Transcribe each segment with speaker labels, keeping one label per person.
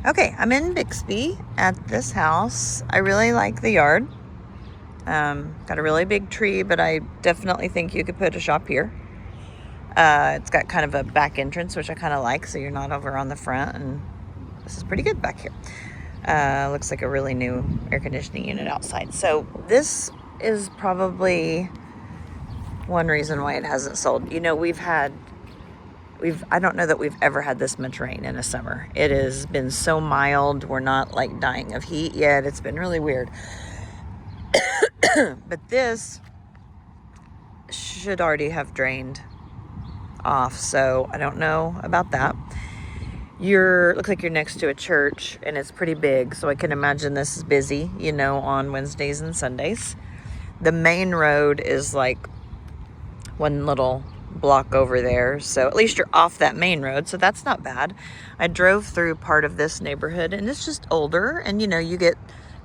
Speaker 1: Okay, I'm in Bixby at this house. I really like the yard. Got a really big tree, but I definitely think you could put a shop here. It's got kind of a back entrance, which I kind of like, so you're not over on the front, and this is pretty good back here. Looks like a really new air conditioning unit outside. So this is probably one reason why it hasn't sold. You know, I don't know that we've ever had this much rain in a summer. It has been so mild. We're not like dying of heat yet. It's been really weird. But this should already have drained off, so I don't know about that. Looks like you're next to a church, and it's pretty big, so I can imagine this is busy, you know, on Wednesdays and Sundays. The main road is like one little block over there, so at least you're off that main road, so that's not bad. I drove through part of this neighborhood, and it's just older, and you know, you get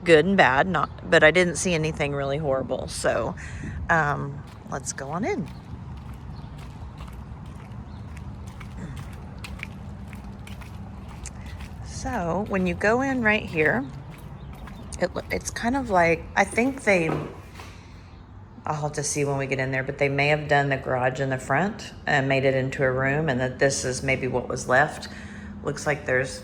Speaker 1: good and bad, but I didn't see anything really horrible. So let's go on in. So when you go in right here, it's kind of like, I'll have to see when we get in there, but they may have done the garage in the front and made it into a room, and that this is maybe what was left. Looks like there's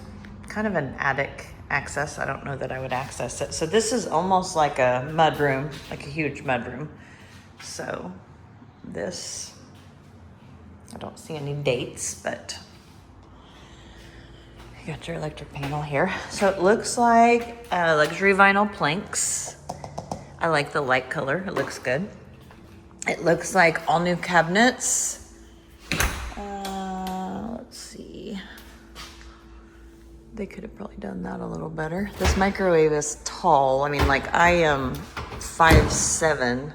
Speaker 1: kind of an attic access. I don't know that I would access it. So this is almost like a mud room, like a huge mud room. So this, I don't see any dates, but you got your electric panel here. So it looks like luxury vinyl planks. I like the light color, it looks good. It looks like all new cabinets. Let's see. They could have probably done that a little better. This microwave is tall. I mean, like, I am 5'7",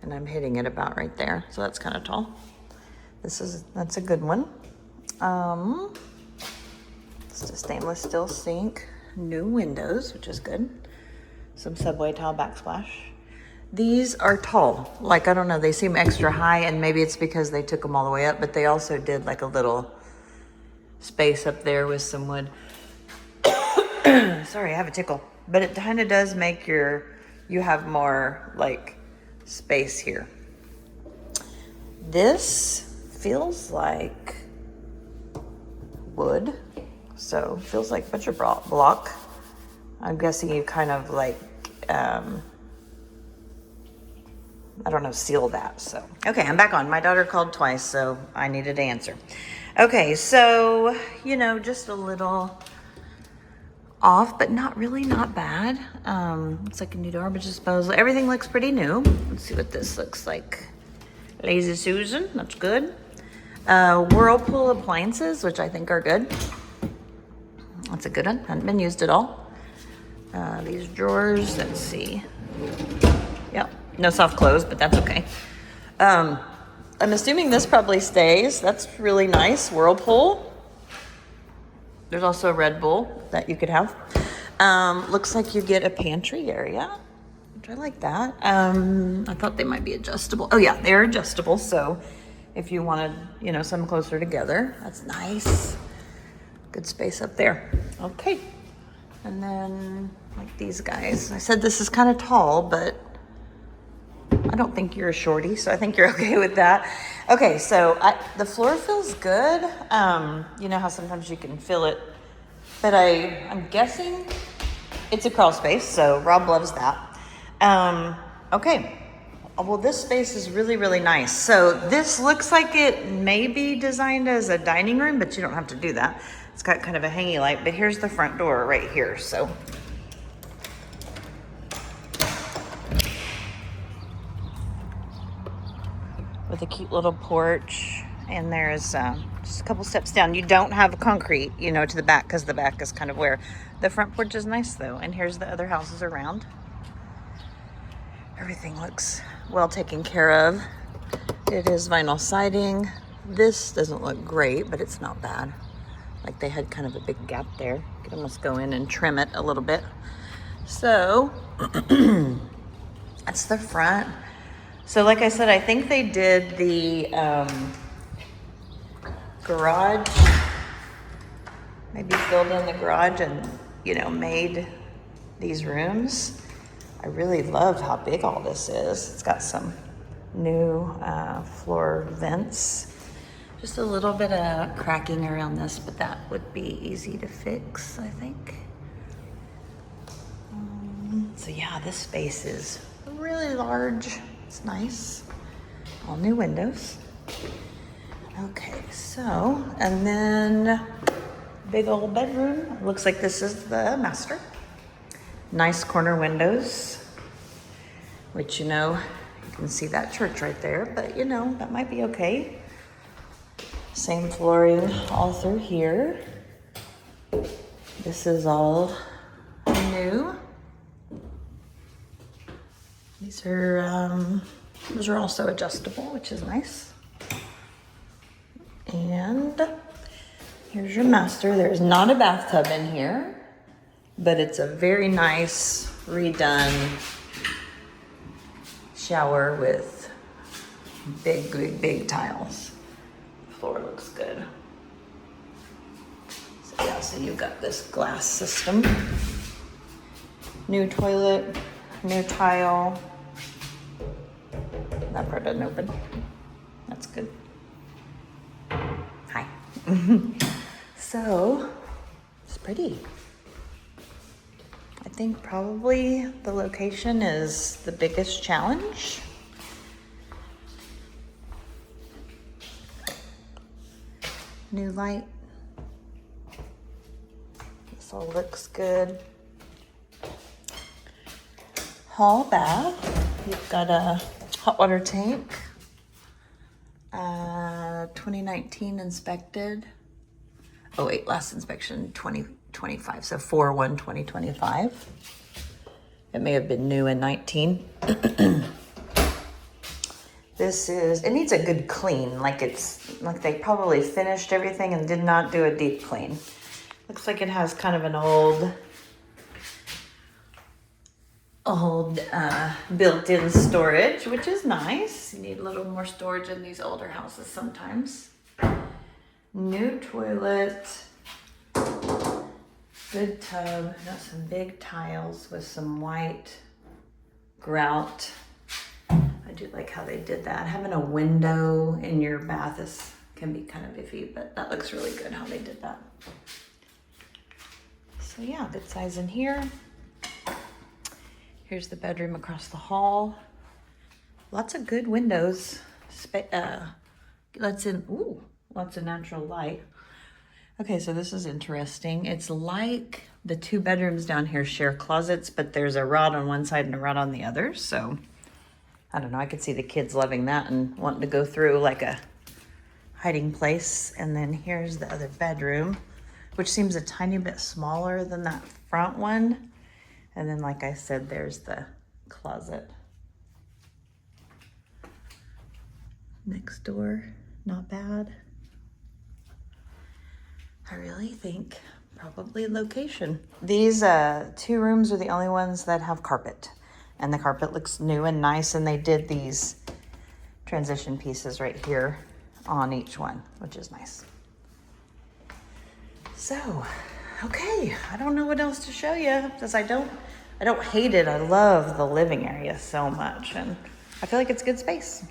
Speaker 1: and I'm hitting it about right there. So that's kind of tall. That's a good one. It's a stainless steel sink. New windows, which is good. Some subway tile backsplash. These are tall. Like, I don't know, they seem extra high, and maybe it's because they took them all the way up, but they also did like a little space up there with some wood. Sorry, I have a tickle. But it kind of does make you have more like space here. This feels like wood. So feels like butcher block. I'm guessing you kind of like, I don't know, seal that. So, okay, I'm back on. My daughter called twice, so I needed to answer. Okay, so, you know, just a little off, but not bad. It's like a new garbage disposal. Everything looks pretty new. Let's see what this looks like. Lazy Susan, that's good. Whirlpool appliances, which I think are good. That's a good one. Hadn't been used at all. These drawers, let's see. Yep, no soft close, but that's okay. I'm assuming this probably stays. That's really nice. Whirlpool. There's also a Red Bull that you could have. Looks like you get a pantry area, which I like that. I thought they might be adjustable. Oh yeah, they're adjustable. So if you wanted, you know, some closer together, that's nice. Good space up there. Okay. And then like these guys. I said this is kind of tall, but I don't think you're a shorty, so I think you're okay with that. Okay, so the floor feels good. You know how sometimes you can feel it, but I'm guessing it's a crawl space, so Rob loves that. Okay, well, this space is really, really nice. So this looks like it may be designed as a dining room, but you don't have to do that. It's got kind of a hanging light, but here's the front door right here, so. With a cute little porch, and there's just a couple steps down. You don't have concrete, you know, to the back, because the back is kind of where the front porch is nice though. And here's the other houses around. Everything looks well taken care of. It is vinyl siding. This doesn't look great, but it's not bad. Like, they had kind of a big gap there. You could almost go in and trim it a little bit. So that's the front. So like I said, I think they did the garage maybe filled in the garage and, you know, made these rooms. I really love how big all this is. It's got some new floor vents. Just a little bit of cracking around this, but that would be easy to fix, I think. So yeah, this space is really large. It's nice. All new windows. Okay, so, and then big old bedroom. Looks like this is the master. Nice corner windows, which, you know, you can see that church right there, but you know, that might be okay. Same flooring all through here. This is all new. These are also adjustable, which is nice. And here's your master. There's not a bathtub in here, but it's a very nice redone shower with big tiles. Floor looks good. So yeah, so you've got this glass system. New toilet, new tile. That part doesn't open. That's good. Hi. So, it's pretty. I think probably the location is the biggest challenge. New light. This all looks good. Hall bath. You've got a hot water tank. 2019 inspected. Oh wait, last inspection 2025. So 4/1/2025. It may have been new in 19. This is, it needs a good clean, like it's, like they probably finished everything and did not do a deep clean. Looks like it has kind of an old built-in storage, which is nice. You need a little more storage in these older houses sometimes. New toilet, good tub, got some big tiles with some white grout. I do like how they did that. Having a window in your bath can be kind of iffy, but that looks really good how they did that. So yeah, good size in here. Here's the bedroom across the hall. Lots of good windows. Lots of natural light. Okay, so this is interesting. It's like the two bedrooms down here share closets, but there's a rod on one side and a rod on the other. So I don't know, I could see the kids loving that and wanting to go through like a hiding place. And then here's the other bedroom, which seems a tiny bit smaller than that front one. And then, like I said, there's the closet. Next door, not bad. I really think probably location. These two rooms are the only ones that have carpet. And the carpet looks new and nice, and they did these transition pieces right here on each one, which is nice. So, okay, I don't know what else to show you, because I don't hate it. I love the living area so much, and I feel like it's good space.